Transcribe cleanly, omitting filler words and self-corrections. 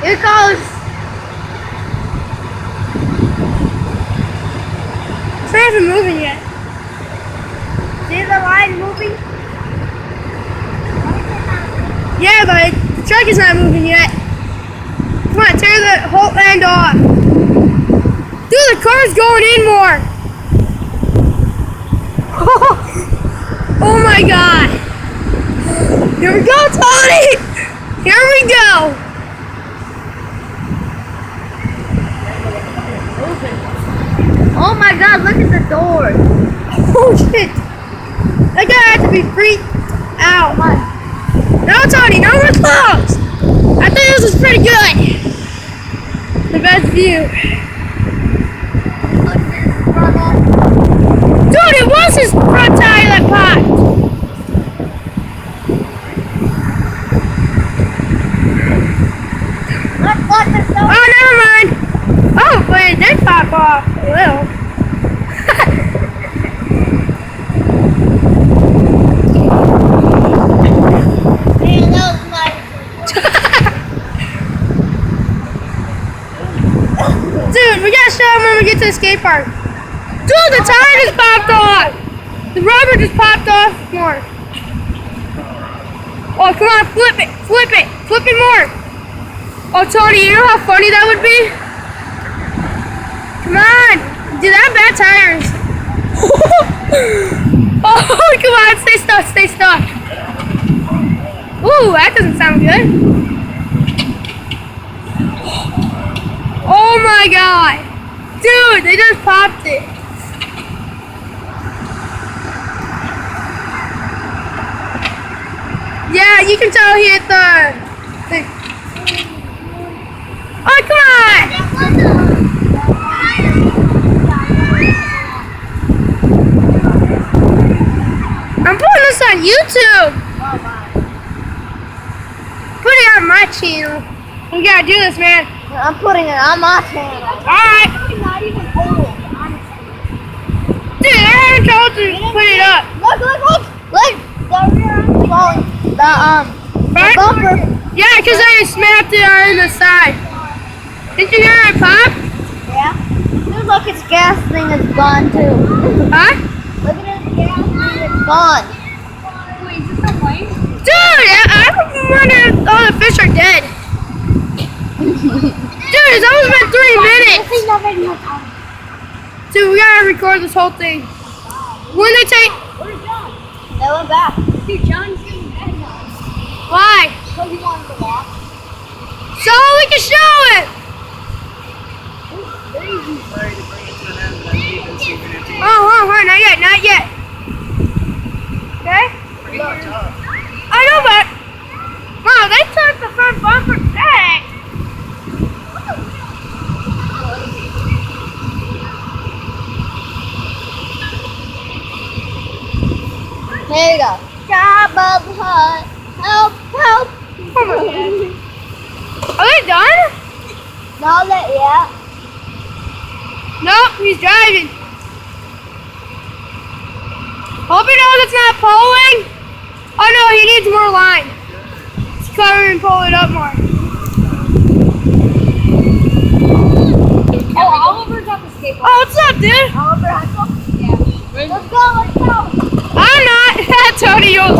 It goes. It's not even moving yet. See the line moving? Yeah, but the truck is not moving yet. Come on, tear the whole end off. Dude, the car's going in more. Oh my god. Here we go, Tony. Here we go. Oh my god, look at the door. Oh shit. That guy had to be freaked out. No, Tony, no more close. I think this is pretty good. The best view. Dude, it was his front tire that popped. Oh, never mind. Oh, but it did pop off a little. Man, that was nice. Dude, we gotta show him when we get to the skate park. Dude, the tire just popped off. The rubber just popped off more. Oh, come on, flip it, flip it, flip it more. Oh, Tony, you know how funny that would be? Come on, dude, that bad tires. Oh, come on, stay stuck, stay stuck. Ooh, that doesn't sound good. Oh my god. Dude, they just popped it. Yeah, you can tell he hit the oh, come on! I'm putting this on YouTube. Put it on my channel. We gotta do this, man. I'm putting it on my channel. Alright. Not even old. Dude, I haven't told you to put it up. Look, look, look. Look. The rear end's falling. The bumper. Yeah, because I smacked it on the side. Did you hear it pop? Yeah. Dude, look, its gas thing is gone too. Huh? Look at its gas thing, it's gone. Wait, is this the plane? Dude, I wonder if all the fish are dead. Dude, it's almost been 3 minutes. Dude, we gotta record this whole thing. When they take... Where's John? They went back. Dude, John's getting mad now. Why? Because he wanted to walk. So we can show it. Sorry to bring it to an end, but I'm leaving, so you're gonna take Oh, not yet, not yet. Okay? pretty much off. I know, but... Wow, they took the front bumper. Dang. There you go. Job of the hut. Help, help. Oh my god. Are they done? Now that, yeah. Nope, he's driving. Hope he knows it's not pulling. Oh no, he needs more line. Let's cover and pull it up more. Oh, Oliver's at the skateboard. Oh, what's up, dude? Oliver, I thought. Yeah. Let's go, let's go. I'm not. Tony, you'll